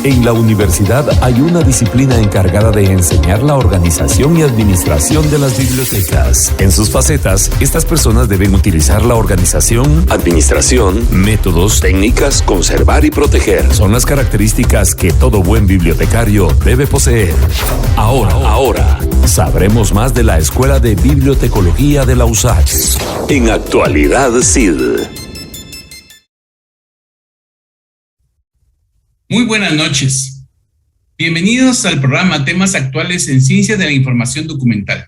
En la universidad hay una disciplina encargada de enseñar la organización y administración de las bibliotecas. En sus facetas, estas personas deben utilizar la organización, administración, métodos, técnicas, conservar y proteger. Son las características que todo buen bibliotecario debe poseer. Ahora, sabremos más de la Escuela de Bibliotecología de la USACH. En Actualidad CID. Muy buenas noches. Bienvenidos al programa Temas Actuales en Ciencias de la Información Documental.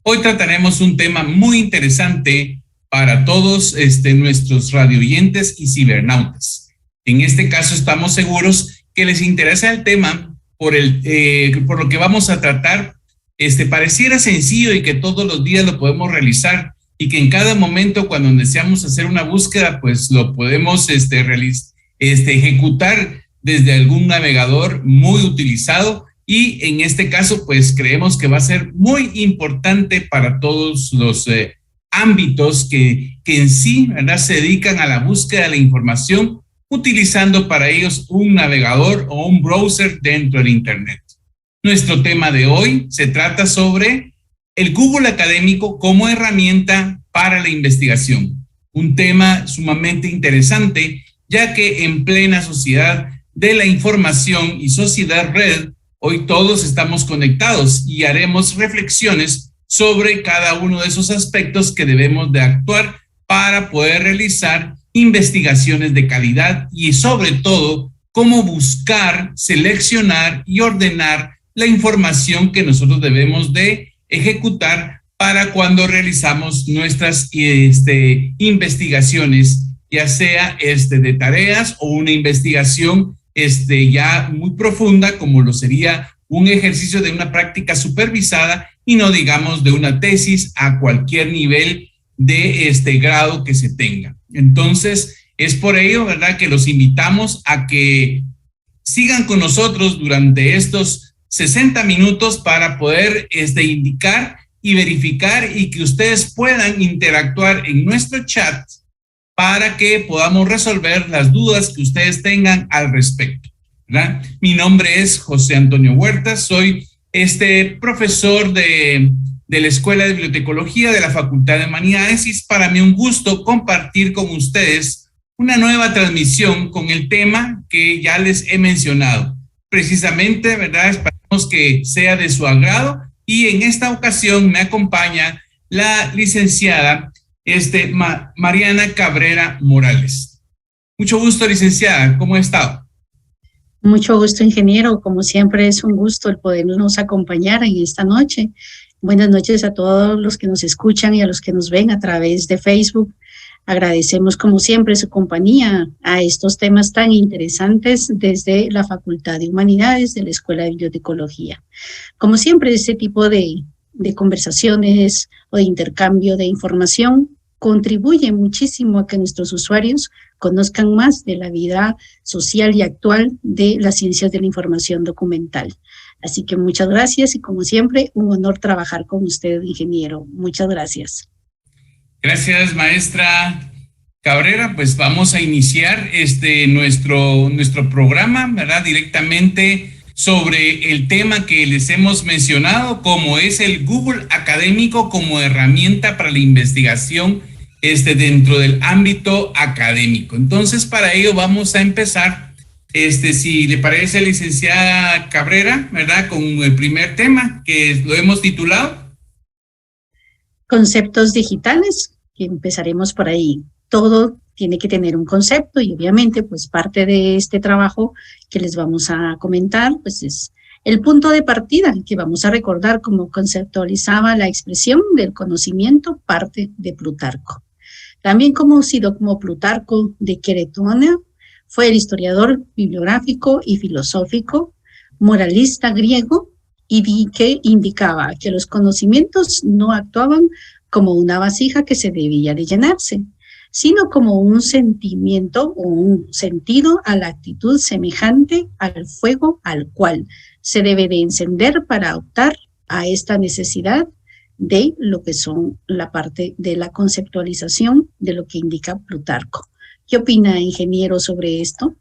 Hoy trataremos un tema muy interesante para todos nuestros radioyentes y cibernautas. En este caso estamos seguros que les interesa el tema por lo que vamos a tratar. Pareciera sencillo y que todos los días lo podemos realizar y que en cada momento cuando deseamos hacer una búsqueda, pues lo podemos ejecutar desde algún navegador muy utilizado, y en este caso pues creemos que va a ser muy importante para todos los ámbitos que en sí, ¿verdad?, se dedican a la búsqueda de la información utilizando para ellos un navegador o un browser dentro del Internet. Nuestro tema de hoy se trata sobre el Google Académico como herramienta para la investigación. Un tema sumamente interesante, ya que en plena sociedad de la información y sociedad red, hoy todos estamos conectados y haremos reflexiones sobre cada uno de esos aspectos que debemos de actuar para poder realizar investigaciones de calidad y sobre todo cómo buscar, seleccionar y ordenar la información que nosotros debemos de ejecutar para cuando realizamos nuestras investigaciones, ya sea de tareas o una investigación ya muy profunda, como lo sería un ejercicio de una práctica supervisada y no digamos de una tesis a cualquier nivel de grado que se tenga. Entonces, es por ello, ¿verdad?, que los invitamos a que sigan con nosotros durante estos 60 minutos para poder indicar y verificar y que ustedes puedan interactuar en nuestro chat para que podamos resolver las dudas que ustedes tengan al respecto, ¿verdad? Mi nombre es José Antonio Huerta, soy profesor de la Escuela de Bibliotecología de la Facultad de Humanidades, y es para mí un gusto compartir con ustedes una nueva transmisión con el tema que ya les he mencionado. Precisamente, ¿verdad?, esperamos que sea de su agrado, y en esta ocasión me acompaña la licenciada Mariana Cabrera Morales. Mucho gusto, licenciada. ¿Cómo ha estado? Mucho gusto, ingeniero. Como siempre, es un gusto el podernos acompañar en esta noche. Buenas noches a todos los que nos escuchan y a los que nos ven a través de Facebook. Agradecemos, como siempre, su compañía a estos temas tan interesantes desde la Facultad de Humanidades de la Escuela de Bibliotecología. Como siempre, este tipo de conversaciones o de intercambio de información contribuye muchísimo a que nuestros usuarios conozcan más de la vida social y actual de las ciencias de la información documental. Así que muchas gracias y, como siempre, un honor trabajar con usted, ingeniero. Muchas gracias. Gracias, maestra Cabrera. Pues vamos a iniciar nuestro programa, ¿verdad?, directamente sobre el tema que les hemos mencionado, como es el Google Académico como herramienta para la investigación dentro del ámbito académico. Entonces, para ello vamos a empezar, si le parece, licenciada Cabrera, ¿verdad?, con el primer tema que lo hemos titulado Conceptos digitales, que empezaremos por ahí. Todo tiene que tener un concepto y obviamente pues parte de este trabajo que les vamos a comentar pues es el punto de partida que vamos a recordar como conceptualizaba la expresión del conocimiento, parte de Plutarco. También conocido como Plutarco de Queretona, fue el historiador bibliográfico y filosófico, moralista griego, y que indicaba que los conocimientos no actuaban como una vasija que se debía de llenarse, sino como un sentimiento o un sentido a la actitud semejante al fuego al cual se debe de encender para optar a esta necesidad de lo que son la parte de la conceptualización de lo que indica Plutarco. ¿Qué opina, ingeniero, sobre esto?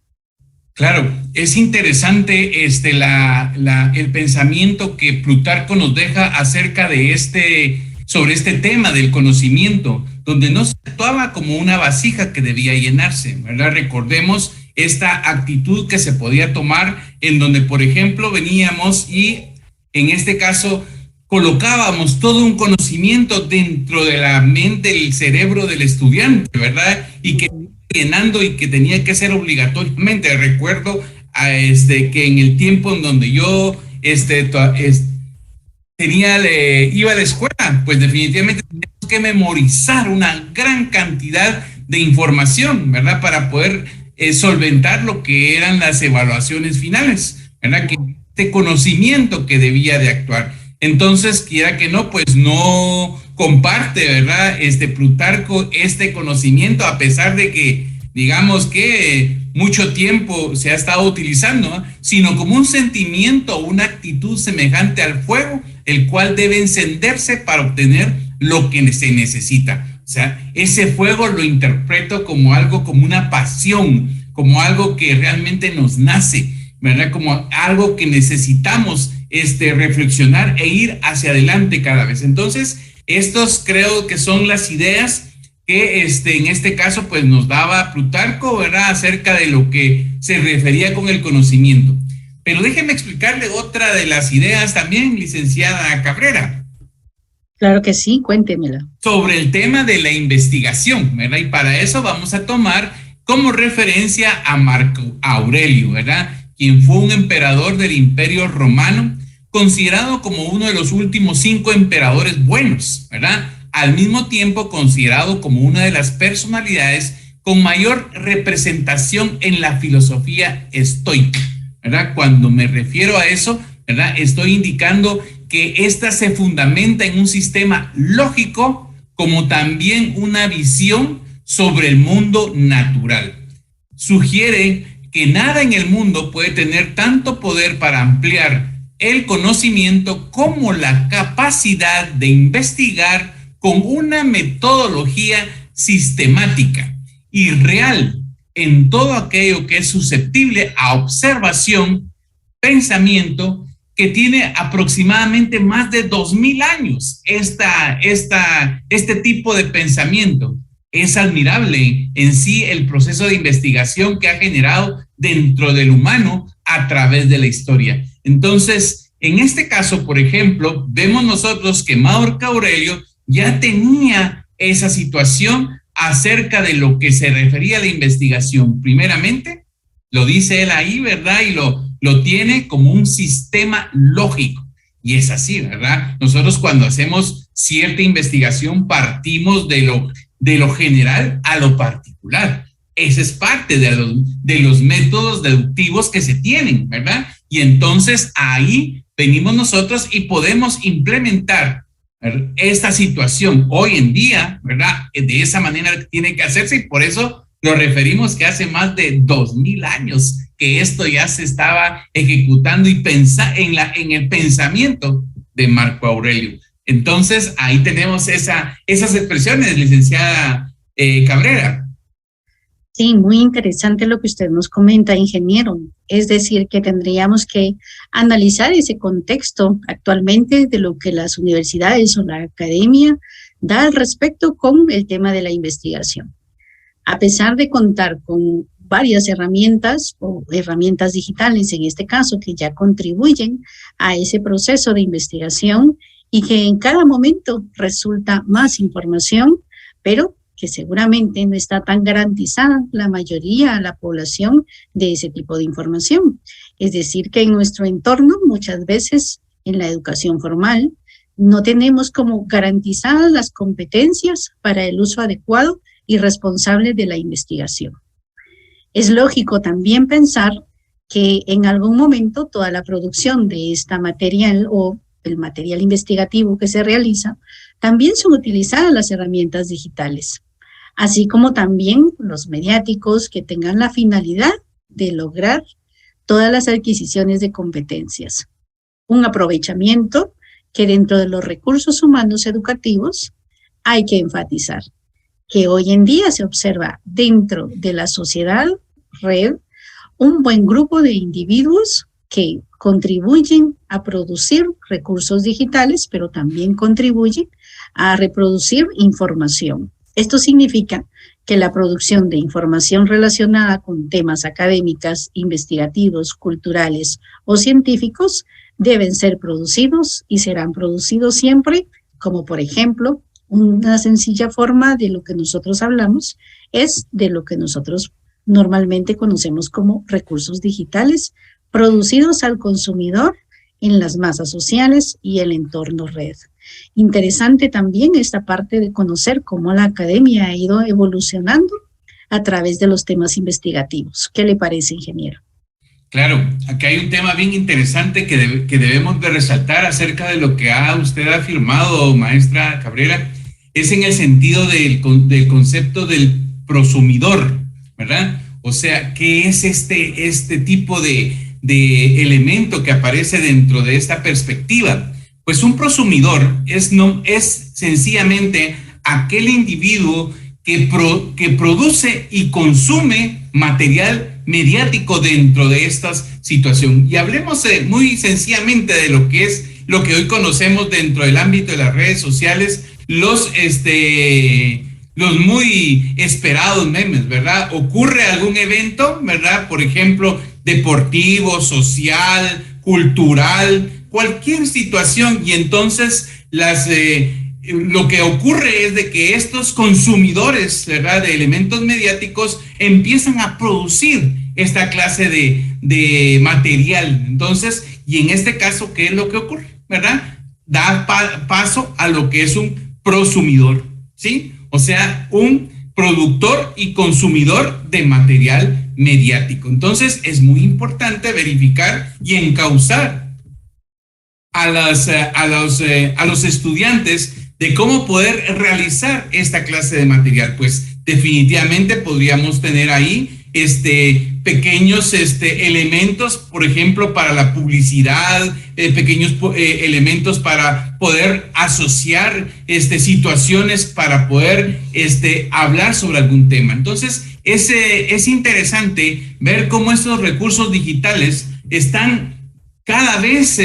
Claro, es interesante el pensamiento que Plutarco nos deja acerca de sobre este tema del conocimiento, donde no se actuaba como una vasija que debía llenarse, ¿verdad? Recordemos esta actitud que se podía tomar en donde, por ejemplo, veníamos y en este caso colocábamos todo un conocimiento dentro de la mente, el cerebro del estudiante, ¿verdad? Y que llenando y que tenía que ser obligatoriamente. Recuerdo que en el tiempo en donde yo iba a la escuela, pues definitivamente teníamos que memorizar una gran cantidad de información, ¿verdad? Para poder solventar lo que eran las evaluaciones finales, ¿verdad? Que este conocimiento que debía de actuar. Entonces, quiera que no, pues no comparte, ¿verdad? Plutarco este conocimiento, a pesar de que, digamos que mucho tiempo se ha estado utilizando, ¿no? Sino como un sentimiento, una actitud semejante al fuego, el cual debe encenderse para obtener lo que se necesita. O sea, ese fuego lo interpreto como algo, como una pasión, como algo que realmente nos nace, ¿verdad? Como algo que necesitamos reflexionar e ir hacia adelante cada vez. Entonces, estos creo que son las ideas que en este caso pues nos daba Plutarco, ¿verdad? Acerca de lo que se refería con el conocimiento. Pero déjeme explicarle otra de las ideas también, licenciada Cabrera. Claro que sí, cuéntemela. Sobre el tema de la investigación, ¿verdad? Y para eso vamos a tomar como referencia a Marco Aurelio, ¿verdad? Quien fue un emperador del Imperio Romano, considerado como uno de los últimos 5 emperadores buenos, ¿verdad? Al mismo tiempo considerado como una de las personalidades con mayor representación en la filosofía estoica, ¿verdad? Cuando me refiero a eso, ¿verdad? Estoy indicando que esta se fundamenta en un sistema lógico como también una visión sobre el mundo natural. Sugiere que nada en el mundo puede tener tanto poder para ampliar el conocimiento como la capacidad de investigar con una metodología sistemática y real en todo aquello que es susceptible a observación, pensamiento, que tiene aproximadamente más de 2000 años. Este tipo de pensamiento es admirable en sí el proceso de investigación que ha generado dentro del humano a través de la historia. Entonces, en este caso, por ejemplo, vemos nosotros que Marco Aurelio ya tenía esa situación acerca de lo que se refería a la investigación. Primeramente, lo dice él ahí, ¿verdad? Y lo tiene como un sistema lógico. Y es así, ¿verdad? Nosotros cuando hacemos cierta investigación partimos de lo general a lo particular. Esa es parte de los métodos deductivos que se tienen, ¿verdad? Y entonces ahí venimos nosotros y podemos implementar esta situación hoy en día, ¿verdad? De esa manera tiene que hacerse y por eso lo referimos que hace más de 2000 años que esto ya se estaba ejecutando y en el pensamiento de Marco Aurelio. Entonces, ahí tenemos esas expresiones, licenciada Cabrera. Sí, muy interesante lo que usted nos comenta, ingeniero. Es decir, que tendríamos que analizar ese contexto actualmente de lo que las universidades o la academia da al respecto con el tema de la investigación. A pesar de contar con varias herramientas o herramientas digitales, en este caso, que ya contribuyen a ese proceso de investigación y que en cada momento resulta más información, pero que seguramente no está tan garantizada la mayoría, la población, de ese tipo de información. Es decir, que en nuestro entorno, muchas veces en la educación formal, no tenemos como garantizadas las competencias para el uso adecuado y responsable de la investigación. Es lógico también pensar que en algún momento toda la producción de esta material o el material investigativo que se realiza, también son utilizadas las herramientas digitales, así como también los mediáticos que tengan la finalidad de lograr todas las adquisiciones de competencias. Un aprovechamiento que dentro de los recursos humanos educativos hay que enfatizar, que hoy en día se observa dentro de la sociedad red un buen grupo de individuos que contribuyen a producir recursos digitales, pero también contribuyen a reproducir información. Esto significa que la producción de información relacionada con temas académicos, investigativos, culturales o científicos deben ser producidos y serán producidos siempre, como por ejemplo, una sencilla forma de lo que nosotros hablamos es de lo que nosotros normalmente conocemos como recursos digitales producidos al consumidor en las masas sociales y el entorno red. Interesante también esta parte de conocer cómo la academia ha ido evolucionando a través de los temas investigativos. ¿Qué le parece, ingeniero? Claro, aquí hay un tema bien interesante que debemos de resaltar acerca de lo que usted ha afirmado, maestra Cabrera, es en el sentido del concepto del prosumidor, ¿verdad? O sea, ¿qué es este tipo de elemento que aparece dentro de esta perspectiva? Pues un prosumidor es sencillamente aquel individuo que produce y consume material mediático dentro de esta situación. Y hablemos muy sencillamente de lo que hoy conocemos dentro del ámbito de las redes sociales, los muy esperados memes, ¿verdad? Ocurre algún evento, ¿verdad? Por ejemplo, deportivo, social, cultural, cualquier situación, y entonces lo que ocurre es de que estos consumidores, ¿verdad?, de elementos mediáticos empiezan a producir esta clase de material. Entonces, y en este caso, ¿qué es lo que ocurre? ¿Verdad? Da paso a lo que es un prosumidor, ¿sí? O sea, un productor y consumidor de material mediático. Entonces, es muy importante verificar y encauzar a los estudiantes de cómo poder realizar esta clase de material. Pues definitivamente podríamos tener ahí pequeños elementos, por ejemplo, para la publicidad, pequeños elementos para poder asociar situaciones, para poder hablar sobre algún tema. Entonces, es interesante ver cómo estos recursos digitales están cada vez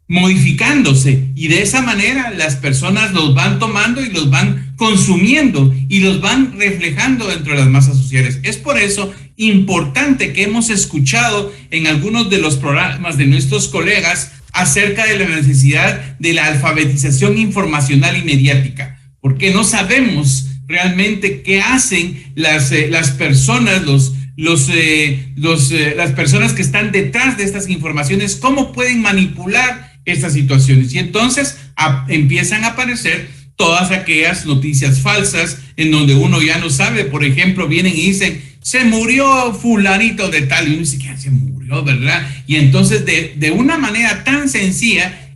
modificándose, y de esa manera las personas los van tomando y los van consumiendo y los van reflejando dentro de las masas sociales. Es por eso importante que hemos escuchado en algunos de los programas de nuestros colegas acerca de la necesidad de la alfabetización informacional y mediática, porque no sabemos realmente qué hacen las personas, las personas que están detrás de estas informaciones, cómo pueden manipular estas situaciones. Y entonces empiezan a aparecer todas aquellas noticias falsas en donde uno ya no sabe. Por ejemplo, vienen y dicen, se murió fulanito de tal, y uno dice, ¿qué se murió, verdad? Y entonces de una manera tan sencilla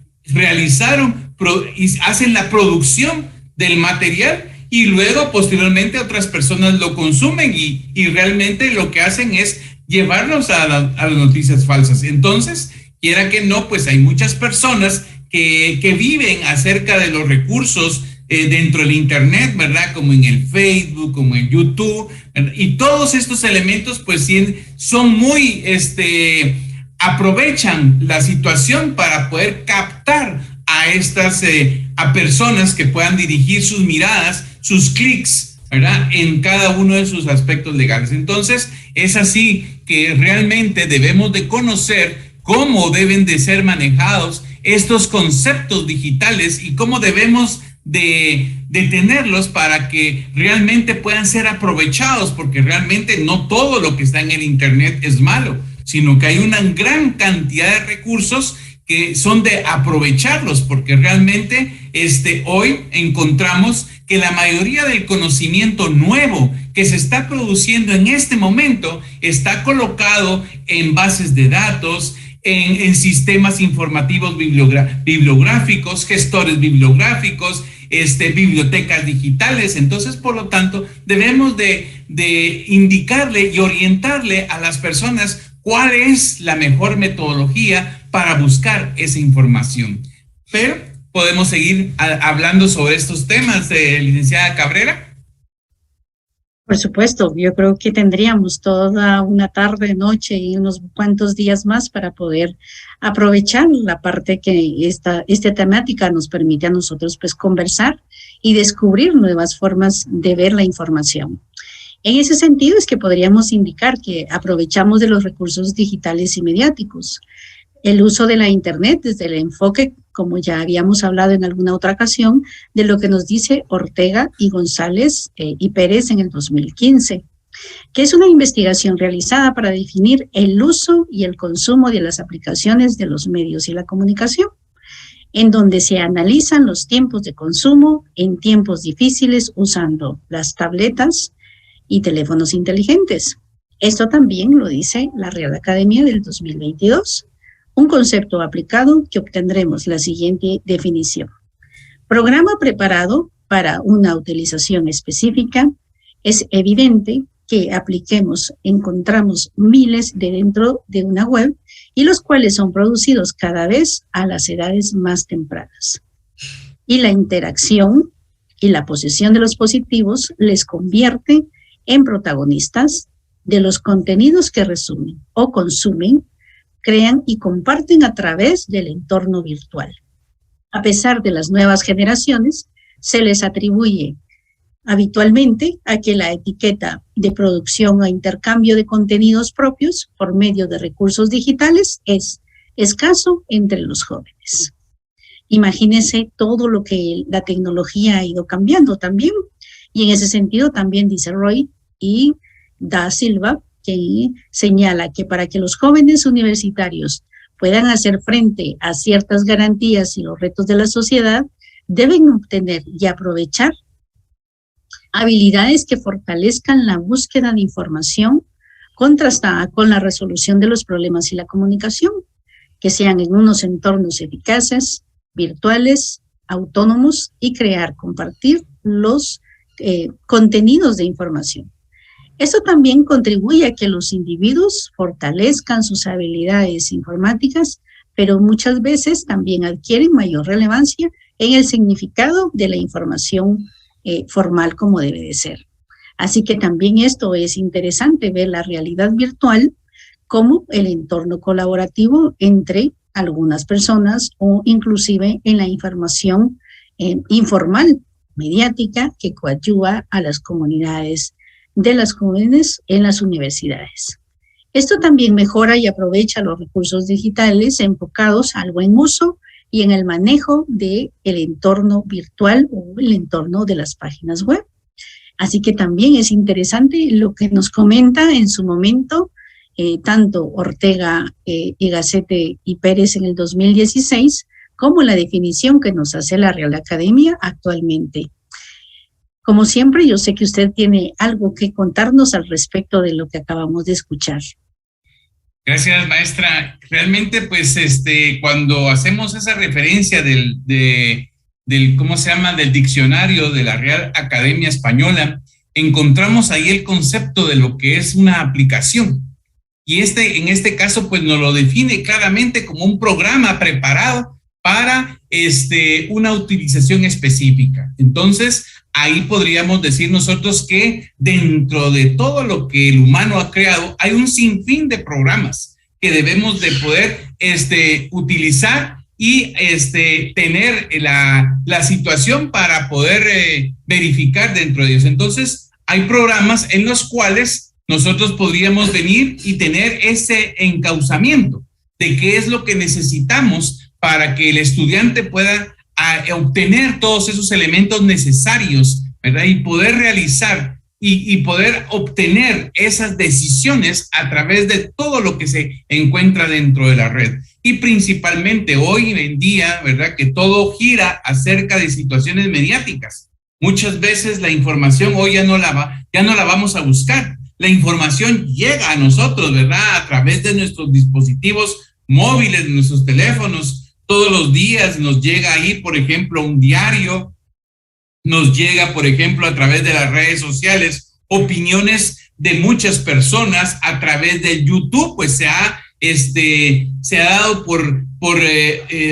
hacen la producción del material, y luego posteriormente otras personas lo consumen y realmente lo que hacen es llevarlos a las noticias falsas. Entonces, quiera que no, pues hay muchas personas que viven acerca de los recursos dentro del Internet, ¿verdad? Como en el Facebook, como en YouTube, ¿verdad? Y todos estos elementos pues son muy, aprovechan la situación para poder captar a personas que puedan dirigir sus miradas, sus clics, ¿verdad?, en cada uno de sus aspectos legales. Entonces, es así que realmente debemos de conocer cómo deben de ser manejados estos conceptos digitales y cómo debemos de tenerlos para que realmente puedan ser aprovechados, porque realmente no todo lo que está en el Internet es malo, sino que hay una gran cantidad de recursos que son de aprovecharlos, porque realmente hoy encontramos que la mayoría del conocimiento nuevo que se está produciendo en este momento está colocado en bases de datos, en sistemas informativos bibliográficos, gestores bibliográficos, bibliotecas digitales. Entonces, por lo tanto, debemos de indicarle y orientarle a las personas cuál es la mejor metodología para buscar esa información. Pero podemos seguir hablando sobre estos temas, licenciada Cabrera. Por supuesto, yo creo que tendríamos toda una tarde, noche y unos cuantos días más para poder aprovechar la parte que esta temática nos permite a nosotros pues conversar y descubrir nuevas formas de ver la información. En ese sentido es que podríamos indicar que aprovechamos de los recursos digitales y mediáticos. El uso de la Internet desde el enfoque, como ya habíamos hablado en alguna otra ocasión, de lo que nos dice Ortega y González y Pérez en el 2015, que es una investigación realizada para definir el uso y el consumo de las aplicaciones de los medios y la comunicación, en donde se analizan los tiempos de consumo en tiempos difíciles usando las tabletas y teléfonos inteligentes. Esto también lo dice la Real Academia del 2022. Un concepto aplicado que obtendremos la siguiente definición. Programa preparado para una utilización específica. Es evidente que encontramos miles dentro de una web y los cuales son producidos cada vez a las edades más tempranas. Y la interacción y la posesión de los dispositivos les convierte en protagonistas de los contenidos que resumen o consumen, crean y comparten a través del entorno virtual. A pesar de las nuevas generaciones, se les atribuye habitualmente a que la etiqueta de producción o intercambio de contenidos propios por medio de recursos digitales es escaso entre los jóvenes. Imagínense todo lo que la tecnología ha ido cambiando también, y en ese sentido también dice Roy y Da Silva, que señala que para que los jóvenes universitarios puedan hacer frente a ciertas garantías y los retos de la sociedad, deben obtener y aprovechar habilidades que fortalezcan la búsqueda de información contrastada con la resolución de los problemas y la comunicación, que sean en unos entornos eficaces, virtuales, autónomos y compartir los contenidos de información. Esto también contribuye a que los individuos fortalezcan sus habilidades informáticas, pero muchas veces también adquieren mayor relevancia en el significado de la información formal como debe de ser. Así que también esto es interesante, ver la realidad virtual como el entorno colaborativo entre algunas personas o inclusive en la información informal, mediática, que coadyuva a las comunidades de las jóvenes en las universidades. Esto también mejora y aprovecha los recursos digitales enfocados al buen uso y en el manejo del entorno virtual o el entorno de las páginas web. Así que también es interesante lo que nos comenta en su momento tanto Ortega y Gacete y Pérez en el 2016, como la definición que nos hace la Real Academia actualmente. Como siempre, yo sé que usted tiene algo que contarnos al respecto de lo que acabamos de escuchar. Gracias, maestra. Realmente, pues, cuando hacemos esa referencia del ¿cómo se llama?, del diccionario de la Real Academia Española, encontramos ahí el concepto de lo que es una aplicación. Y en este caso, pues, nos lo define claramente como un programa preparado para una utilización específica. Entonces, ahí podríamos decir nosotros que dentro de todo lo que el humano ha creado, hay un sinfín de programas que debemos de poder utilizar y tener la situación para poder verificar dentro de ellos. Entonces, hay programas en los cuales nosotros podríamos venir y tener ese encauzamiento de qué es lo que necesitamos para que el estudiante pueda obtener todos esos elementos necesarios, ¿verdad? Y poder realizar y poder obtener esas decisiones a través de todo lo que se encuentra dentro de la red. Y principalmente hoy en día, ¿verdad?, que todo gira acerca de situaciones mediáticas. Muchas veces la información hoy ya no la vamos a buscar. La información llega a nosotros, ¿verdad?, a través de nuestros dispositivos móviles, de nuestros teléfonos. Todos los días nos llega ahí, por ejemplo, un diario, nos llega, por ejemplo, a través de las redes sociales, opiniones de muchas personas a través de YouTube, pues se ha dado por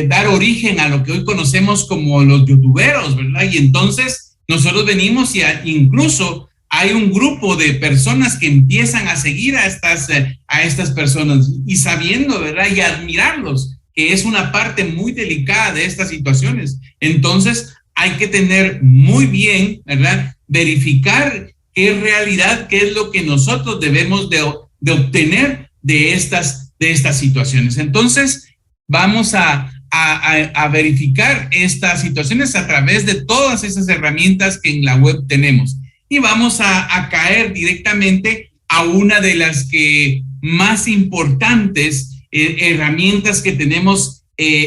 dar origen a lo que hoy conocemos como los youtuberos, ¿verdad? Y entonces nosotros venimos y incluso hay un grupo de personas que empiezan a seguir a estas personas y sabiendo, ¿verdad? Y admirarlos, que es una parte muy delicada de estas situaciones. Entonces, hay que tener muy bien, ¿verdad? Verificar qué es realidad, qué es lo que nosotros debemos de obtener de estas situaciones. Entonces, vamos a verificar estas situaciones a través de todas esas herramientas que en la web tenemos. Y vamos a caer directamente a una de las que más importantes herramientas que tenemos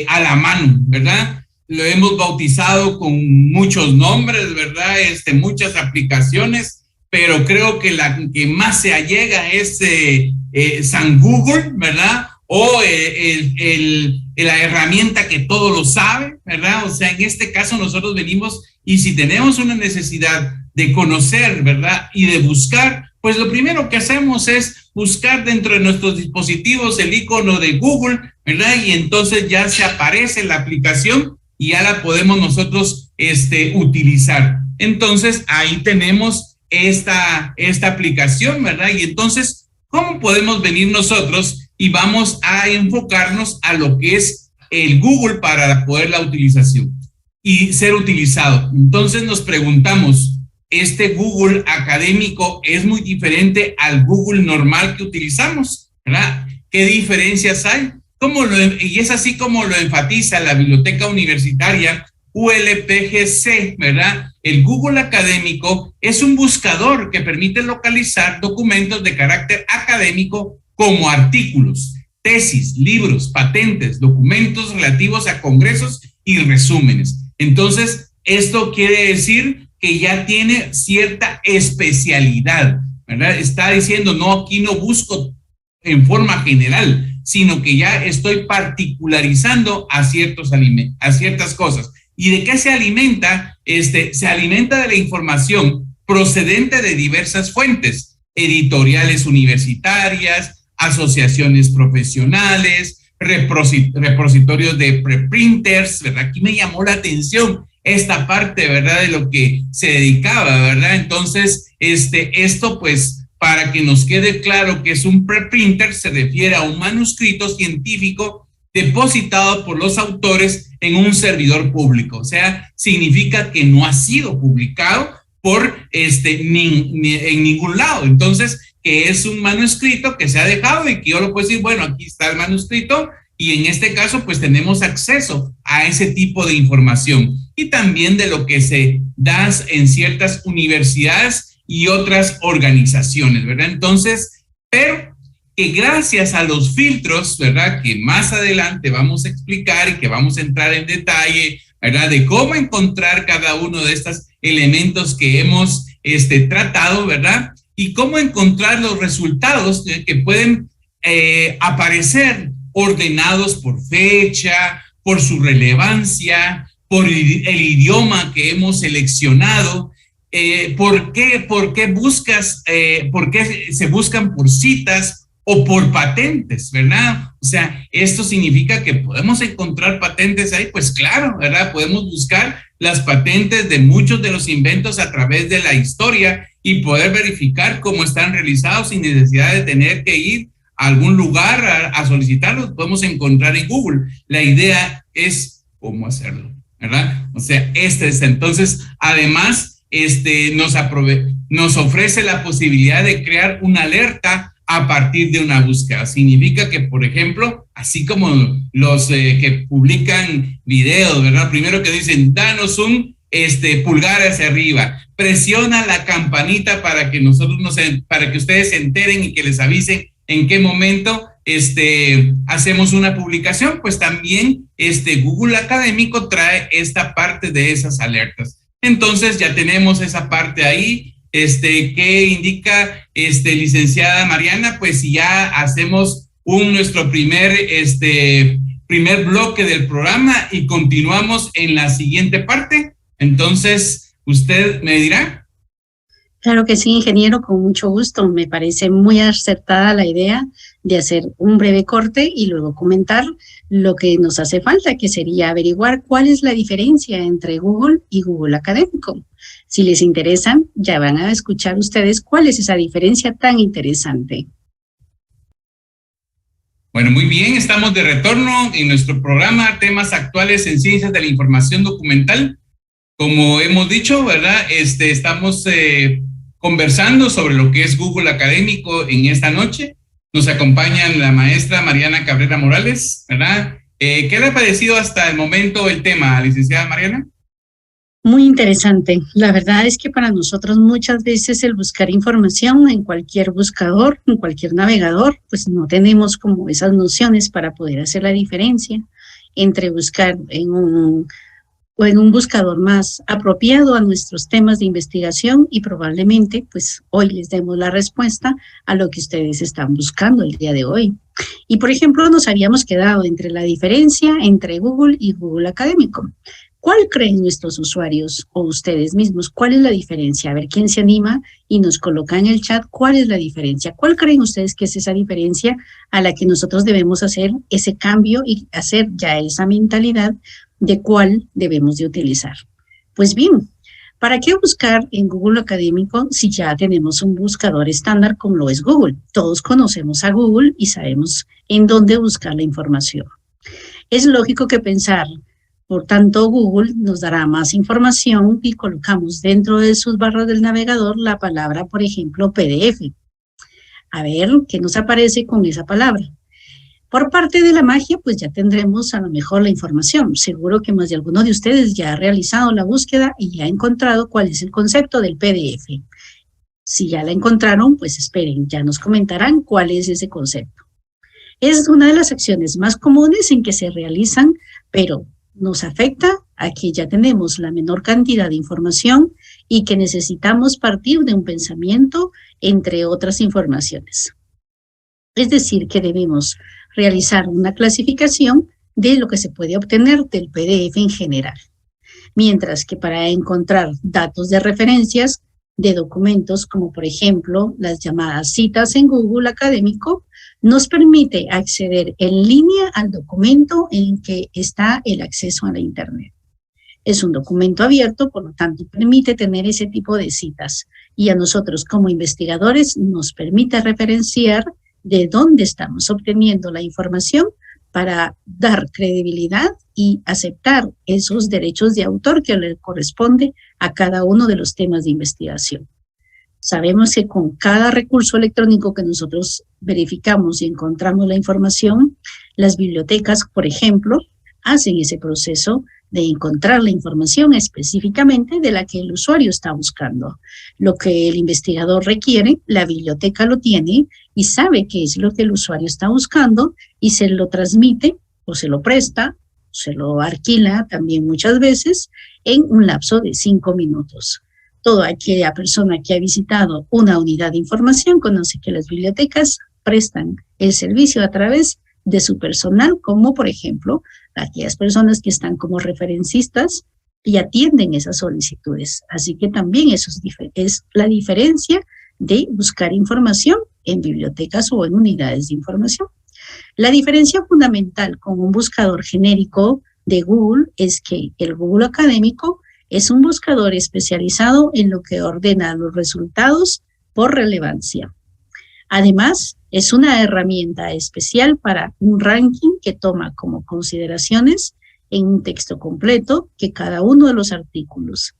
a la mano, ¿verdad? Lo hemos bautizado con muchos nombres, ¿verdad? Muchas aplicaciones, pero creo que la que más se allega es San Google, ¿verdad? O la herramienta que todo lo sabe, ¿verdad? O sea, en este caso nosotros venimos y si tenemos una necesidad de conocer, ¿verdad? Y de buscar, pues lo primero que hacemos es buscar dentro de nuestros dispositivos el icono de Google, ¿verdad? Y entonces ya se aparece la aplicación y ya la podemos nosotros utilizar. Entonces, ahí tenemos esta aplicación, ¿verdad? Y entonces, ¿cómo podemos venir nosotros y vamos a enfocarnos a lo que es el Google para poder la utilización y ser utilizado? Entonces nos preguntamos, Google académico es muy diferente al Google normal que utilizamos, ¿verdad? ¿Qué diferencias hay? Y es así como lo enfatiza la Biblioteca Universitaria ULPGC, ¿verdad? El Google académico es un buscador que permite localizar documentos de carácter académico como artículos, tesis, libros, patentes, documentos relativos a congresos y resúmenes. Entonces, esto quiere decir que ya tiene cierta especialidad, ¿verdad? Está diciendo, no, aquí no busco en forma general, sino que ya estoy particularizando a ciertas cosas. ¿Y de qué se alimenta? Se alimenta de la información procedente de diversas fuentes, editoriales universitarias, asociaciones profesionales, repositorios de preprinters, ¿verdad? Aquí me llamó la atención esta parte, ¿verdad? De lo que se dedicaba, ¿verdad? Entonces, esto pues, para que nos quede claro que es un preprinter, se refiere a un manuscrito científico depositado por los autores en un servidor público. O sea, significa que no ha sido publicado por en ningún lado. Entonces, que es un manuscrito que se ha dejado y que yo lo puedo decir, bueno, aquí está el manuscrito y en este caso, pues tenemos acceso a ese tipo de información y también de lo que se da en ciertas universidades y otras organizaciones, ¿verdad? Entonces, pero que gracias a los filtros, ¿verdad? Que más adelante vamos a explicar y que vamos a entrar en detalle, ¿verdad? De cómo encontrar cada uno de estos elementos que hemos tratado, ¿verdad? Y cómo encontrar los resultados que pueden aparecer ordenados por fecha, por su relevancia, por el idioma que hemos seleccionado. ¿Por qué buscas, por qué se buscan por citas o por patentes, ¿verdad? O sea, esto significa que podemos encontrar patentes ahí, pues claro, ¿verdad? Podemos buscar las patentes de muchos de los inventos a través de la historia y poder verificar cómo están realizados sin necesidad de tener que ir a algún lugar a solicitarlos. Podemos encontrar en Google. La idea es cómo hacerlo, ¿verdad? O sea, entonces, además, nos ofrece la posibilidad de crear una alerta a partir de una búsqueda. Significa que, por ejemplo, así como los que publican videos, ¿verdad? Primero que dicen, danos un pulgar hacia arriba, presiona la campanita para que para que ustedes se enteren y que les avisen en qué momento hacemos una publicación. Pues también Google Académico trae esta parte de esas alertas. Entonces ya tenemos esa parte ahí. ¿Qué indica licenciada Mariana? Pues si ya hacemos nuestro primer bloque del programa y continuamos en la siguiente parte. Entonces, ¿usted me dirá? Claro que sí, ingeniero, con mucho gusto. Me parece muy acertada la idea de hacer un breve corte y luego comentar lo que nos hace falta, que sería averiguar cuál es la diferencia entre Google y Google Académico. Si les interesa, ya van a escuchar ustedes cuál es esa diferencia tan interesante. Bueno, muy bien, estamos de retorno en nuestro programa Temas Actuales en Ciencias de la Información Documental. Como hemos dicho, ¿verdad? Estamos conversando sobre lo que es Google Académico en esta noche. Nos acompaña la maestra Mariana Cabrera Morales, ¿verdad? ¿Qué le ha parecido hasta el momento el tema, licenciada Mariana? Muy interesante. La verdad es que para nosotros muchas veces el buscar información en cualquier buscador, en cualquier navegador, pues no tenemos como esas nociones para poder hacer la diferencia entre buscar en un buscador más apropiado a nuestros temas de investigación y probablemente pues hoy les demos la respuesta a lo que ustedes están buscando el día de hoy. Y por ejemplo nos habíamos quedado entre la diferencia entre Google y Google Académico. ¿Cuál creen nuestros usuarios o ustedes mismos? ¿Cuál es la diferencia? A ver quién se anima y nos coloca en el chat cuál es la diferencia. ¿Cuál creen ustedes que es esa diferencia a la que nosotros debemos hacer ese cambio y hacer ya esa mentalidad de cuál debemos de utilizar? Pues bien, ¿para qué buscar en Google Académico si ya tenemos un buscador estándar como lo es Google? Todos conocemos a Google y sabemos en dónde buscar la información. Es lógico que pensar, por tanto, Google nos dará más información y colocamos dentro de sus barras del navegador la palabra, por ejemplo, PDF. A ver qué nos aparece con esa palabra. Por parte de la magia, pues ya tendremos a lo mejor la información. Seguro que más de alguno de ustedes ya ha realizado la búsqueda y ya ha encontrado cuál es el concepto del PDF. Si ya la encontraron, pues esperen, ya nos comentarán cuál es ese concepto. Es una de las acciones más comunes en que se realizan, pero nos afecta a que ya tenemos la menor cantidad de información y que necesitamos partir de un pensamiento entre otras informaciones. Es decir, que debemos realizar una clasificación de lo que se puede obtener del PDF en general. Mientras que para encontrar datos de referencias de documentos, como por ejemplo las llamadas citas en Google Académico, nos permite acceder en línea al documento en que está el acceso a la Internet. Es un documento abierto, por lo tanto, permite tener ese tipo de citas. Y a nosotros como investigadores nos permite referenciar de dónde estamos obteniendo la información para dar credibilidad y aceptar esos derechos de autor que le corresponde a cada uno de los temas de investigación. Sabemos que con cada recurso electrónico que nosotros verificamos y encontramos la información, las bibliotecas, por ejemplo, hacen ese proceso de encontrar la información específicamente de la que el usuario está buscando. Lo que el investigador requiere, la biblioteca lo tiene y sabe qué es lo que el usuario está buscando y se lo transmite o se lo presta, o se lo alquila también muchas veces en un lapso de 5 minutos. Toda aquella persona que ha visitado una unidad de información conoce que las bibliotecas prestan el servicio a través de su personal, como por ejemplo aquellas personas que están como referencistas y atienden esas solicitudes. Así que también eso es la diferencia de buscar información en bibliotecas o en unidades de información. La diferencia fundamental con un buscador genérico de Google es que el Google Académico es un buscador especializado en lo que ordena los resultados por relevancia. Además, es una herramienta especial para un ranking que toma como consideraciones en un texto completo que cada uno de los artículos.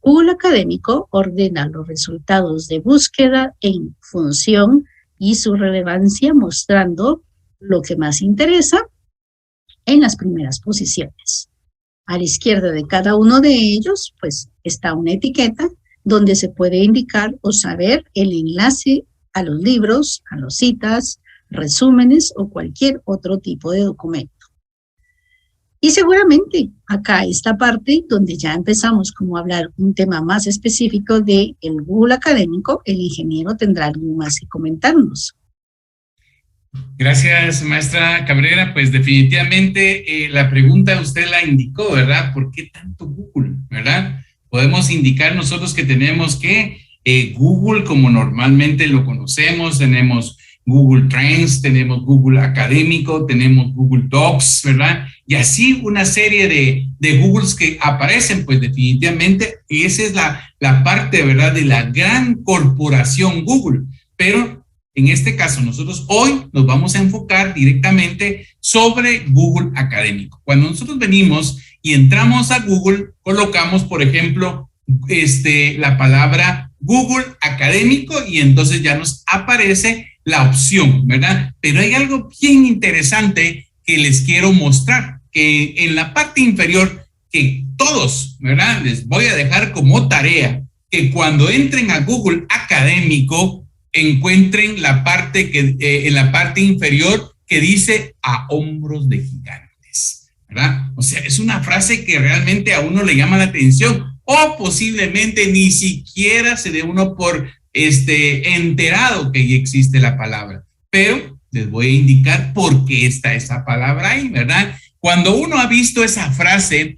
Google Académico ordena los resultados de búsqueda en función y su relevancia, mostrando lo que más interesa en las primeras posiciones. A la izquierda de cada uno de ellos, pues, está una etiqueta donde se puede indicar o saber el enlace a los libros, a las citas, resúmenes o cualquier otro tipo de documento. Y seguramente acá esta parte donde ya empezamos como a hablar un tema más específico de el Google Académico, el ingeniero tendrá algo más que comentarnos. Gracias, maestra Cabrera. Pues definitivamente la pregunta usted la indicó, ¿verdad? ¿Por qué tanto Google, verdad? Podemos indicar nosotros que tenemos que Google, como normalmente lo conocemos, tenemos Google Trends, tenemos Google Académico, tenemos Google Docs, ¿verdad? Y así una serie de Googles que aparecen, pues definitivamente esa es la parte, ¿verdad?, de la gran corporación Google. Pero en este caso, nosotros hoy nos vamos a enfocar directamente sobre Google Académico. Cuando nosotros venimos y entramos a Google, colocamos, por ejemplo, la palabra Google Académico y entonces ya nos aparece la opción, ¿verdad? Pero hay algo bien interesante que les quiero mostrar, que en la parte inferior, que todos, ¿verdad?, les voy a dejar como tarea, que cuando entren a Google Académico, encuentren la parte en la parte inferior que dice a hombros de gigantes, ¿verdad? O sea, es una frase que realmente a uno le llama la atención, o posiblemente ni siquiera se dé uno por enterado que ya existe la palabra, pero les voy a indicar por qué está esa palabra ahí, ¿verdad? Cuando uno ha visto esa frase,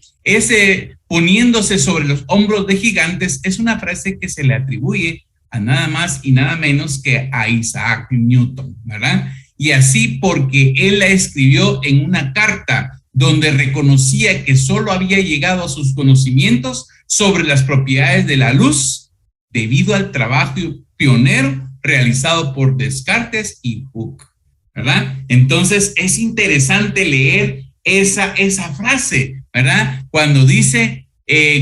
poniéndose sobre los hombros de gigantes, es una frase que se le atribuye a nada más y nada menos que a Isaac Newton, ¿verdad? Y así porque él la escribió en una carta donde reconocía que solo había llegado a sus conocimientos sobre las propiedades de la luz debido al trabajo pionero realizado por Descartes y Hooke, ¿verdad? Entonces es interesante leer esa frase, ¿verdad? Cuando dice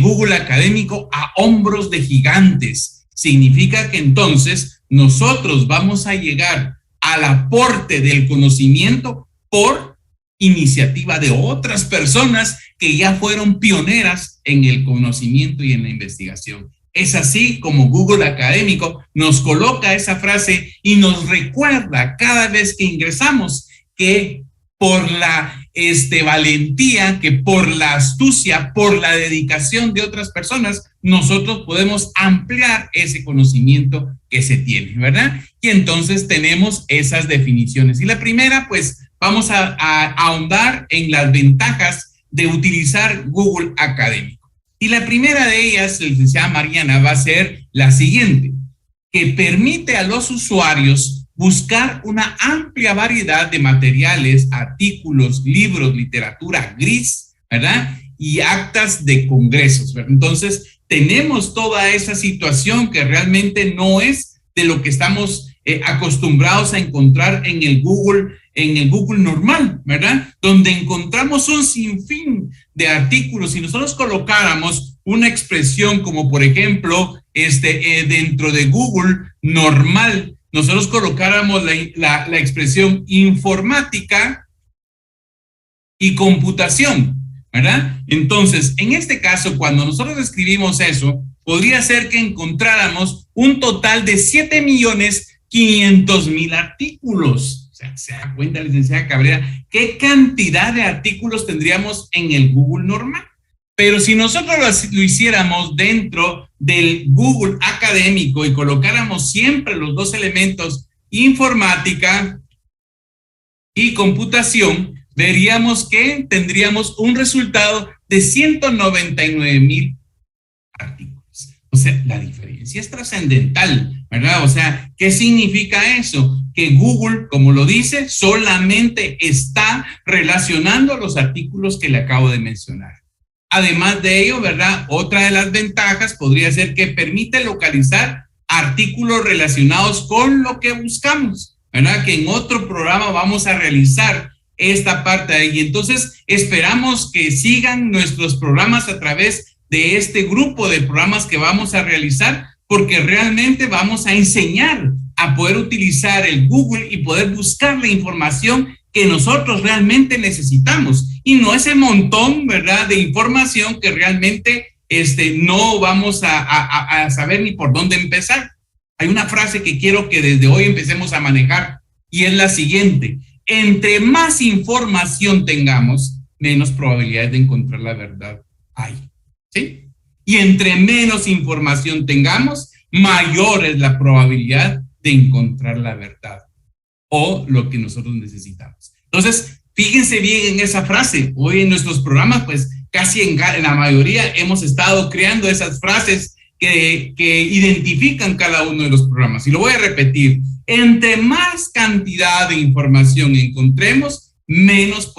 Google Académico a hombros de gigantes, significa que entonces nosotros vamos a llegar al aporte del conocimiento por iniciativa de otras personas que ya fueron pioneras en el conocimiento y en la investigación. Es así como Google Académico nos coloca esa frase y nos recuerda cada vez que ingresamos que por la valentía, que por la astucia, por la dedicación de otras personas, nosotros podemos ampliar ese conocimiento que se tiene, ¿verdad? Y entonces tenemos esas definiciones. Y la primera, pues, vamos a ahondar en las ventajas de utilizar Google Académico. Y la primera de ellas, licenciada Mariana, va a ser la siguiente, que permite a los usuarios buscar una amplia variedad de materiales, artículos, libros, literatura gris, ¿verdad? Y actas de congresos, ¿verdad? Entonces, tenemos toda esa situación que realmente no es de lo que estamos acostumbrados a encontrar en el Google normal, ¿verdad? Donde encontramos un sinfín de artículos. Si nosotros colocáramos una expresión como, por ejemplo, dentro de Google normal, nosotros colocáramos la expresión informática y computación, ¿verdad? Entonces, en este caso, cuando nosotros escribimos eso, podría ser que encontráramos un total de 7.500.000 artículos. O sea, se da cuenta, licenciada Cabrera, qué cantidad de artículos tendríamos en el Google normal. Pero si nosotros lo hiciéramos dentro del Google Académico y colocáramos siempre los dos elementos, informática y computación, veríamos que tendríamos un resultado de 199.000 artículos. O sea, la diferencia es trascendental, ¿verdad? O sea, ¿qué significa eso? Que Google, como lo dice, solamente está relacionando los artículos que le acabo de mencionar. Además de ello, ¿verdad? Otra de las ventajas podría ser que permite localizar artículos relacionados con lo que buscamos, ¿verdad? Que en otro programa vamos a realizar esta parte de ahí. Entonces, esperamos que sigan nuestros programas a través de este grupo de programas que vamos a realizar, porque realmente vamos a enseñar a poder utilizar el Google y poder buscar la información que nosotros realmente necesitamos, y no ese montón, ¿verdad?, de información que realmente no vamos a saber ni por dónde empezar. Hay una frase que quiero que desde hoy empecemos a manejar, y es la siguiente: entre más información tengamos, menos probabilidades de encontrar la verdad hay, ¿sí? Y entre menos información tengamos, mayor es la probabilidad de encontrar la verdad o lo que nosotros necesitamos. Entonces, fíjense bien en esa frase. Hoy en nuestros programas, pues casi en la mayoría hemos estado creando esas frases que identifican cada uno de los programas. Y lo voy a repetir: Entre más cantidad de información encontremos, menos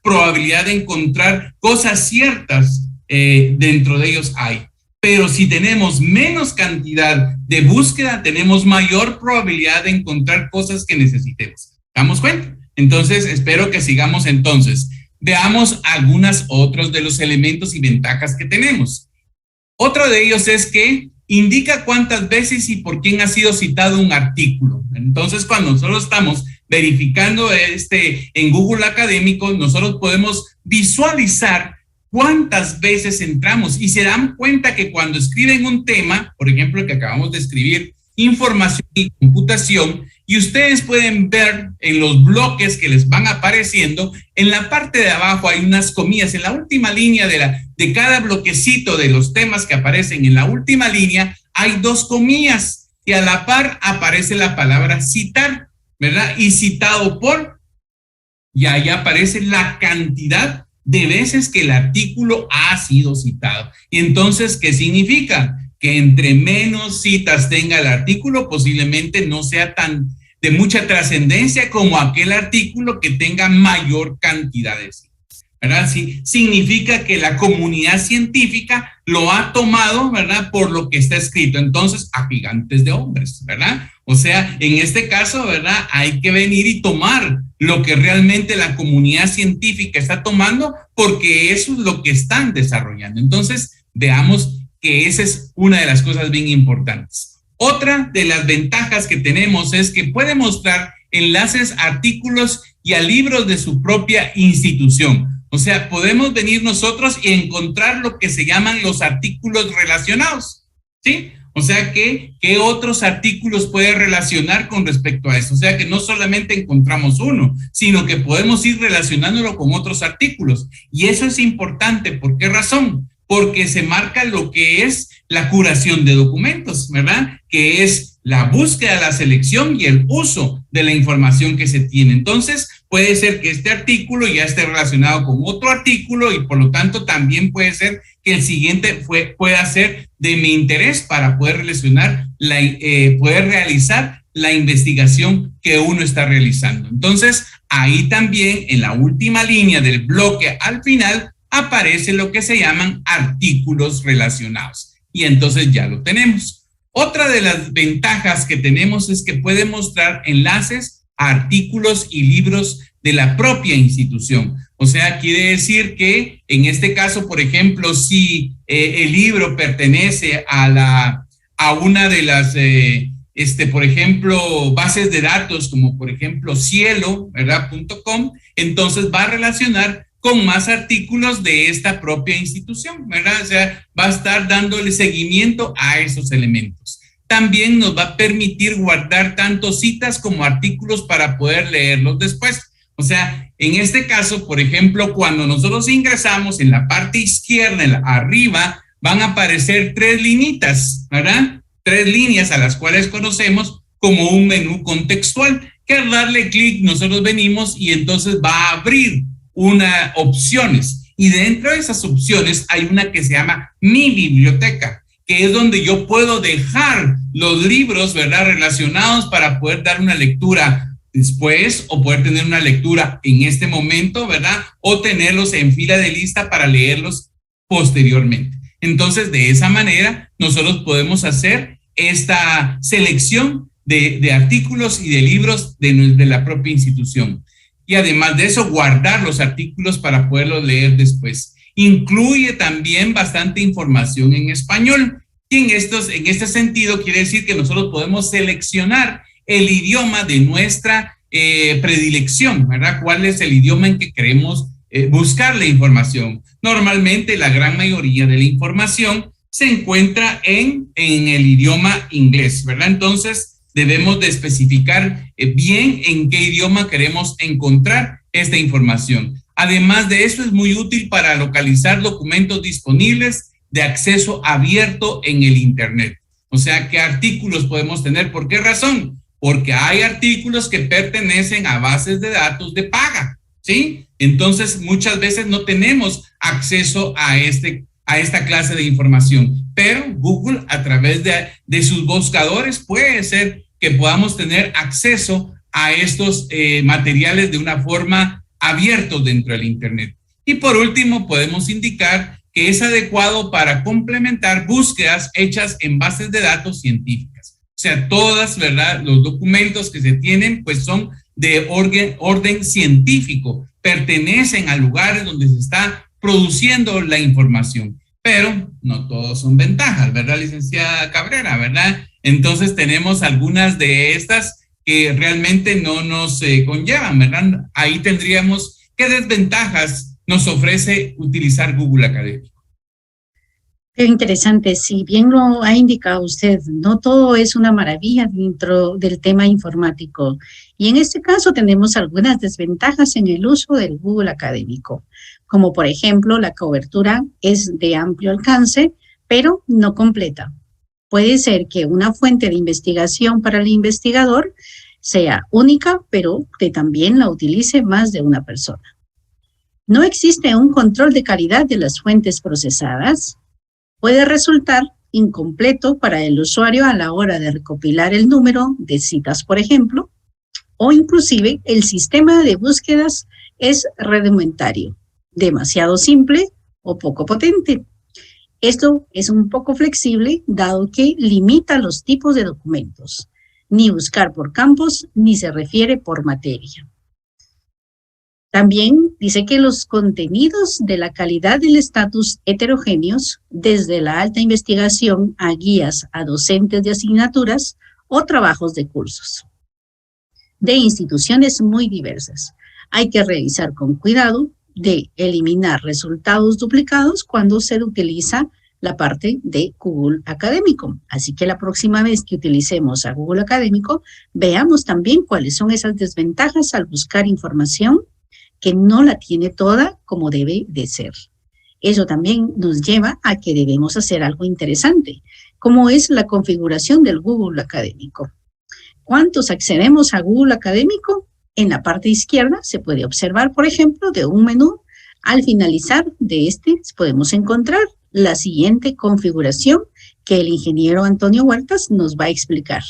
probabilidad de encontrar cosas ciertas dentro de ellos hay. Pero si tenemos menos cantidad de búsqueda, tenemos mayor probabilidad de encontrar cosas que necesitemos. ¿Damos cuenta? Entonces, espero que sigamos entonces. Veamos algunos otros de los elementos y ventajas que tenemos. Otro de ellos es que indica cuántas veces y por quién ha sido citado un artículo. Entonces, cuando nosotros estamos verificando en Google Académico, nosotros podemos visualizar cuántas veces entramos y se dan cuenta que cuando escriben un tema, por ejemplo, el que acabamos de escribir, información y computación, y ustedes pueden ver en los bloques que les van apareciendo, en la parte de abajo hay unas comillas, en la última línea de cada bloquecito de los temas que aparecen en la última línea, hay 2 comillas y a la par aparece la palabra citar, ¿verdad? Y citado por, y ahí aparece la cantidad de veces que el artículo ha sido citado. Y entonces, ¿qué significa? Que entre menos citas tenga el artículo, posiblemente no sea tan de mucha trascendencia como aquel artículo que tenga mayor cantidad de citas, ¿verdad? Sí, significa que la comunidad científica lo ha tomado, ¿verdad? Por lo que está escrito. Entonces, a gigantes de hombres, ¿verdad? O sea, en este caso, ¿verdad? Hay que venir y tomar lo que realmente la comunidad científica está tomando, porque eso es lo que están desarrollando. Entonces, veamos que esa es una de las cosas bien importantes. Otra de las ventajas que tenemos es que puede mostrar enlaces a artículos y a libros de su propia institución. O sea, podemos venir nosotros y encontrar lo que se llaman los artículos relacionados, ¿sí? O sea, ¿qué otros artículos puede relacionar con respecto a eso? O sea, que no solamente encontramos uno, sino que podemos ir relacionándolo con otros artículos. Y eso es importante. ¿Por qué razón? Porque se marca lo que es la curación de documentos, ¿verdad? Que es la búsqueda, la selección y el uso de la información que se tiene. Entonces, puede ser que este artículo ya esté relacionado con otro artículo y por lo tanto también puede ser que el siguiente pueda ser de mi interés para poder relacionar, poder realizar la investigación que uno está realizando. Entonces, ahí también en la última línea del bloque al final aparece lo que se llaman artículos relacionados. Y entonces ya lo tenemos. Otra de las ventajas que tenemos es que puede mostrar enlaces a artículos y libros de la propia institución. O sea, quiere decir que en este caso, por ejemplo, si el libro pertenece a una de las, por ejemplo, bases de datos, como por ejemplo cielo, ¿verdad? .com, entonces va a relacionar con más artículos de esta propia institución, ¿verdad? O sea, va a estar dándole seguimiento a esos elementos. También nos va a permitir guardar tanto citas como artículos para poder leerlos después. O sea, en este caso, por ejemplo, cuando nosotros ingresamos en la parte izquierda, arriba, van a aparecer 3 linitas, ¿verdad? 3 líneas a las cuales conocemos como un menú contextual, que al darle clic nosotros venimos y entonces va a abrir opciones. Y dentro de esas opciones hay una que se llama Mi Biblioteca, que es donde yo puedo dejar los libros, ¿verdad? Relacionados para poder dar una lectura después o poder tener una lectura en este momento, ¿verdad? O tenerlos en fila de lista para leerlos posteriormente. Entonces, de esa manera, nosotros podemos hacer esta selección de artículos y de libros de la propia institución. Y además de eso, guardar los artículos para poderlos leer después. Incluye también bastante información en español. Y en este sentido, quiere decir que nosotros podemos seleccionar el idioma de nuestra predilección, ¿verdad? ¿Cuál es el idioma en que queremos buscar la información? Normalmente, la gran mayoría de la información se encuentra en el idioma inglés, ¿verdad? Entonces, debemos de especificar bien en qué idioma queremos encontrar esta información. Además de eso, es muy útil para localizar documentos disponibles de acceso abierto en el Internet. O sea, ¿qué artículos podemos tener? ¿Por qué razón? Porque hay artículos que pertenecen a bases de datos de paga, ¿sí? Entonces, muchas veces no tenemos acceso a esta clase de información, pero Google a través de sus buscadores puede ser que podamos tener acceso a estos materiales de una forma abierta dentro del Internet. Y por último, podemos indicar que es adecuado para complementar búsquedas hechas en bases de datos científicas. O sea, todas, ¿verdad? Los documentos que se tienen, pues son de orden científico, pertenecen a lugares donde se está produciendo la información. Pero no todos son ventajas, ¿verdad, licenciada Cabrera? ¿Verdad? Entonces tenemos algunas de estas que realmente no nos conllevan, ¿verdad? Ahí tendríamos qué desventajas nos ofrece utilizar Google Académico. Qué interesante, si bien lo ha indicado usted, no todo es una maravilla dentro del tema informático. Y en este caso tenemos algunas desventajas en el uso del Google Académico, como por ejemplo la cobertura es de amplio alcance, pero no completa. Puede ser que una fuente de investigación para el investigador sea única, pero que también la utilice más de una persona. No existe un control de calidad de las fuentes procesadas. Puede resultar incompleto para el usuario a la hora de recopilar el número de citas, por ejemplo, o inclusive el sistema de búsquedas es rudimentario, demasiado simple o poco potente. Esto es un poco flexible, dado que limita los tipos de documentos, ni buscar por campos, ni se refiere por materia. También dice que los contenidos de la calidad del estatus heterogéneos, desde la alta investigación a guías a docentes de asignaturas o trabajos de cursos, de instituciones muy diversas. Hay que revisar con cuidado de eliminar resultados duplicados cuando se utiliza la parte de Google Académico. Así que la próxima vez que utilicemos a Google Académico, veamos también cuáles son esas desventajas al buscar información que no la tiene toda como debe de ser. Eso también nos lleva a que debemos hacer algo interesante, como es la configuración del Google Académico. ¿Cuántos accedemos a Google Académico? En la parte izquierda se puede observar, por ejemplo, de un menú. Al finalizar de este podemos encontrar la siguiente configuración que el ingeniero Antonio Huertas nos va a explicar.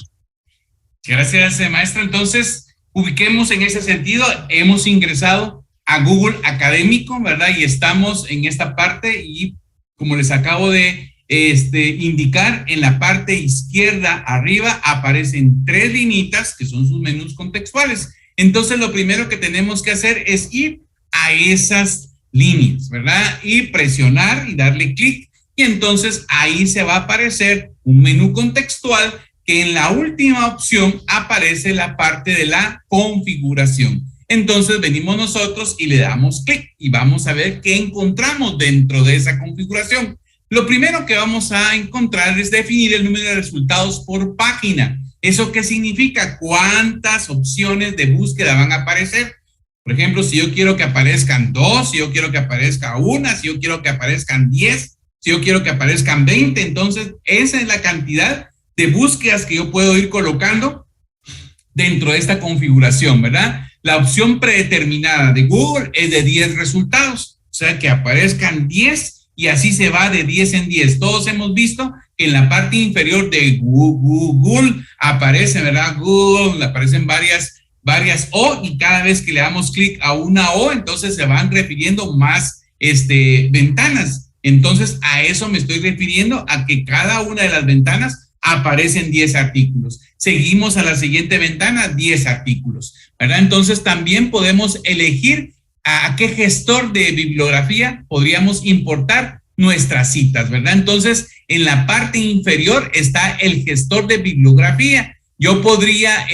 Gracias, maestra. Entonces, ubiquemos en ese sentido, hemos ingresado a Google Académico, ¿verdad? Y estamos en esta parte y como les acabo de indicar, en la parte izquierda arriba aparecen 3 linitas que son sus menús contextuales. Entonces, lo primero que tenemos que hacer es ir a esas líneas, ¿verdad? Y presionar y darle clic. Y entonces ahí se va a aparecer un menú contextual que en la última opción aparece la parte de la configuración. Entonces venimos nosotros y le damos clic y vamos a ver qué encontramos dentro de esa configuración. Lo primero que vamos a encontrar es definir el número de resultados por página. ¿Eso qué significa? ¿Cuántas opciones de búsqueda van a aparecer? Por ejemplo, si yo quiero que aparezcan 2, si yo quiero que aparezca 1, si yo quiero que aparezcan 10, si yo quiero que aparezcan 20, entonces esa es la cantidad de búsquedas que yo puedo ir colocando dentro de esta configuración, ¿verdad? La opción predeterminada de Google es de 10 resultados, o sea que aparezcan 10 y así se va de 10 en 10. Todos hemos visto que en la parte inferior de Google aparece, ¿verdad? Google, aparecen varias O y cada vez que le damos clic a una O, entonces se van refiriendo más ventanas. Entonces a eso me estoy refiriendo, a que cada una de las ventanas aparecen 10 artículos. Seguimos a la siguiente ventana, 10 artículos, ¿verdad? Entonces también podemos elegir a qué gestor de bibliografía podríamos importar nuestras citas, ¿verdad? Entonces en la parte inferior está el gestor de bibliografía. Yo podría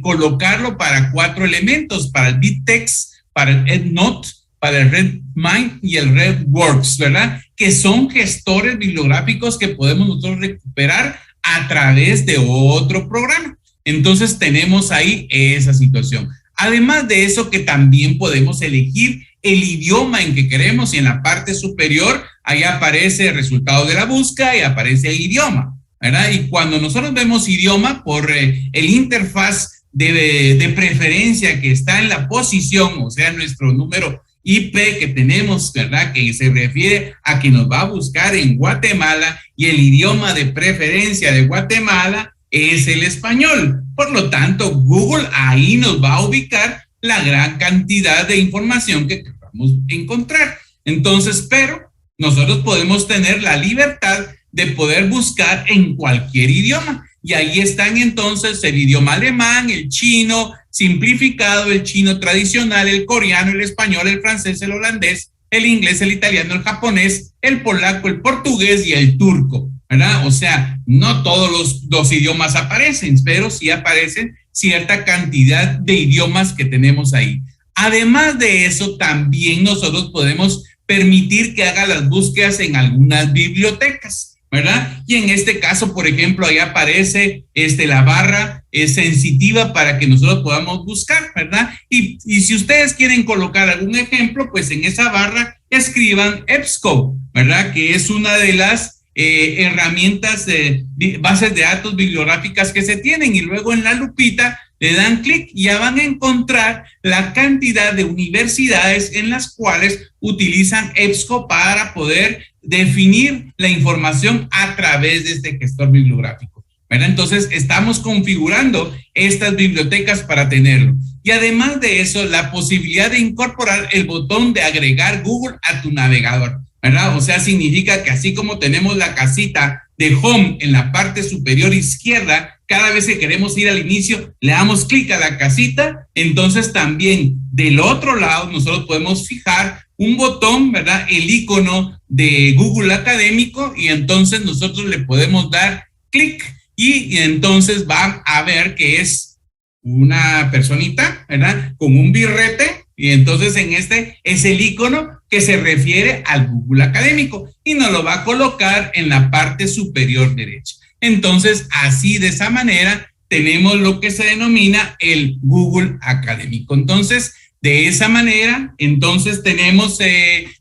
colocarlo para 4 elementos, para el BibTeX, para el EndNote, para el RedMind y el RedWorks, ¿verdad? Que son gestores bibliográficos que podemos nosotros recuperar a través de otro programa. Entonces tenemos ahí esa situación. Además de eso, que también podemos elegir el idioma en que queremos, y en la parte superior ahí aparece el resultado de la búsqueda y aparece el idioma, ¿verdad? Y cuando nosotros vemos idioma por el interfaz de preferencia que está en la posición, o sea, nuestro número IP que tenemos, ¿verdad? Que se refiere a que nos va a buscar en Guatemala, y el idioma de preferencia de Guatemala es el español. Por lo tanto, Google ahí nos va a ubicar la gran cantidad de información que queramos encontrar. Entonces, pero nosotros podemos tener la libertad de poder buscar en cualquier idioma. Y ahí están entonces el idioma alemán, el chino simplificado, el chino tradicional, el coreano, el español, el francés, el holandés, el inglés, el italiano, el japonés, el polaco, el portugués y el turco, ¿verdad? O sea, no todos los idiomas aparecen, pero sí aparecen cierta cantidad de idiomas que tenemos ahí. Además de eso, también nosotros podemos permitir que haga las búsquedas en algunas bibliotecas, ¿verdad? Y en este caso, por ejemplo, ahí aparece la barra sensitiva para que nosotros podamos buscar, ¿verdad? Y si ustedes quieren colocar algún ejemplo, pues en esa barra escriban EBSCO, ¿verdad? Que es una de las herramientas de bases de datos bibliográficas que se tienen, y luego en la lupita le dan clic y ya van a encontrar la cantidad de universidades en las cuales utilizan EBSCO para poder definir la información a través de este gestor bibliográfico, ¿verdad? Entonces, estamos configurando estas bibliotecas para tenerlo. Y además de eso, la posibilidad de incorporar el botón de agregar Google a tu navegador, ¿verdad? O sea, significa que así como tenemos la casita de Home en la parte superior izquierda, cada vez que queremos ir al inicio, le damos clic a la casita, entonces también del otro lado nosotros podemos fijar un botón, ¿verdad? El icono de Google Académico, y entonces nosotros le podemos dar clic y entonces van a ver que es una personita, ¿verdad? Con un birrete, y entonces en este es el icono que se refiere al Google Académico y nos lo va a colocar en la parte superior derecha. Entonces, así de esa manera tenemos lo que se denomina el Google Académico. Entonces, de esa manera, entonces tenemos,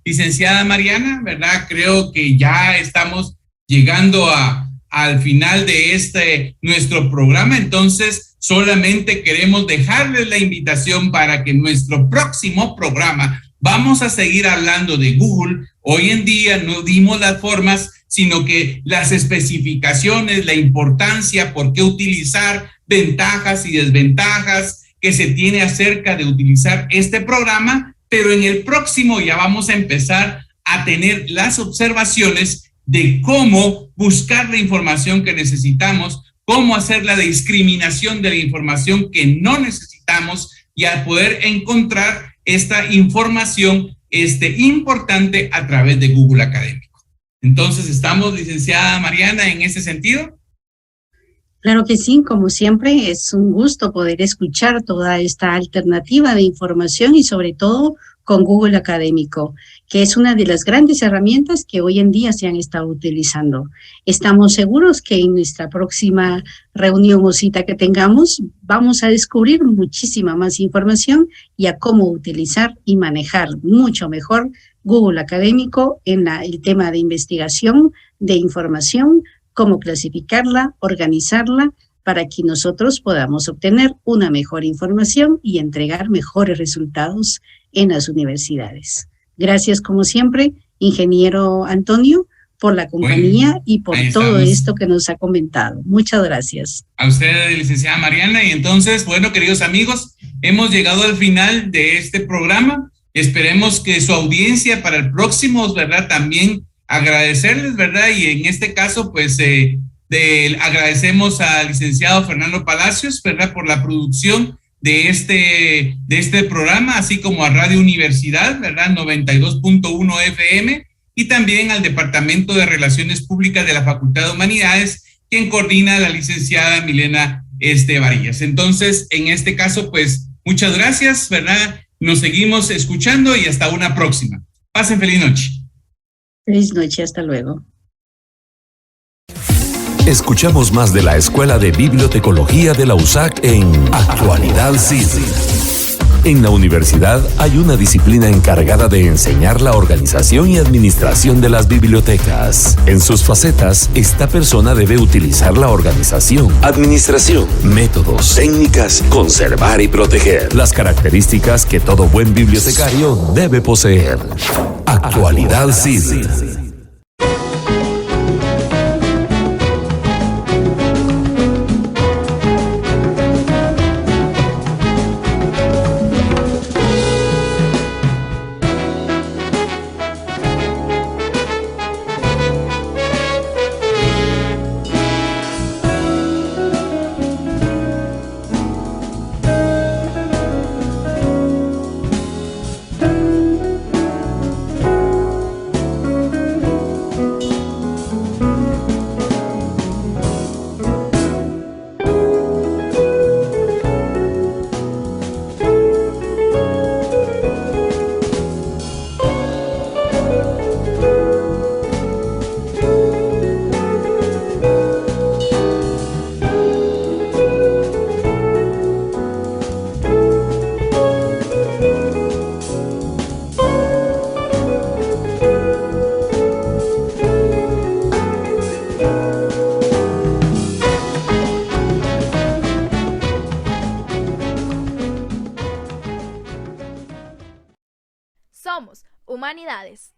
licenciada Mariana, ¿verdad? Creo que ya estamos llegando al final de nuestro programa. Entonces, solamente queremos dejarles la invitación para que nuestro próximo programa vamos a seguir hablando de Google. Hoy en día no dimos las formas, sino que las especificaciones, la importancia, por qué utilizar, ventajas y desventajas que se tiene acerca de utilizar este programa, pero en el próximo ya vamos a empezar a tener las observaciones de cómo buscar la información que necesitamos, cómo hacer la discriminación de la información que no necesitamos y a poder encontrar esta información importante a través de Google Académico. Entonces, ¿estamos, licenciada Mariana, en ese sentido? Claro que sí, como siempre, es un gusto poder escuchar toda esta alternativa de información y sobre todo con Google Académico, que es una de las grandes herramientas que hoy en día se han estado utilizando. Estamos seguros que en nuestra próxima reunión o cita que tengamos, vamos a descubrir muchísima más información y a cómo utilizar y manejar mucho mejor Google Académico en el tema de investigación, de información, cómo clasificarla, organizarla, para que nosotros podamos obtener una mejor información y entregar mejores resultados en las universidades. Gracias, como siempre, ingeniero Antonio, por la compañía y por todo esto que nos ha comentado. Muchas gracias. A usted, licenciada Mariana. Y entonces, bueno, queridos amigos, hemos llegado al final de este programa. Esperemos que su audiencia para el próximo, ¿verdad? También agradecerles, ¿verdad? Y en este caso, pues, agradecemos al licenciado Fernando Palacios, ¿verdad? Por la producción de este programa, así como a Radio Universidad, ¿verdad? 92.1 FM, y también al Departamento de Relaciones Públicas de la Facultad de Humanidades, quien coordina la licenciada Milena Varillas. Entonces, en este caso, pues, muchas gracias, ¿verdad? Nos seguimos escuchando y hasta una próxima. Pasen feliz noche. Feliz noche, hasta luego. Escuchamos más de la Escuela de Bibliotecología de la USAC en Actualidad CID. En la universidad hay una disciplina encargada de enseñar la organización y administración de las bibliotecas. En sus facetas, esta persona debe utilizar la organización, administración, métodos, técnicas, conservar y proteger. Las características que todo buen bibliotecario debe poseer. Actualidad CID. Somos Humanidades.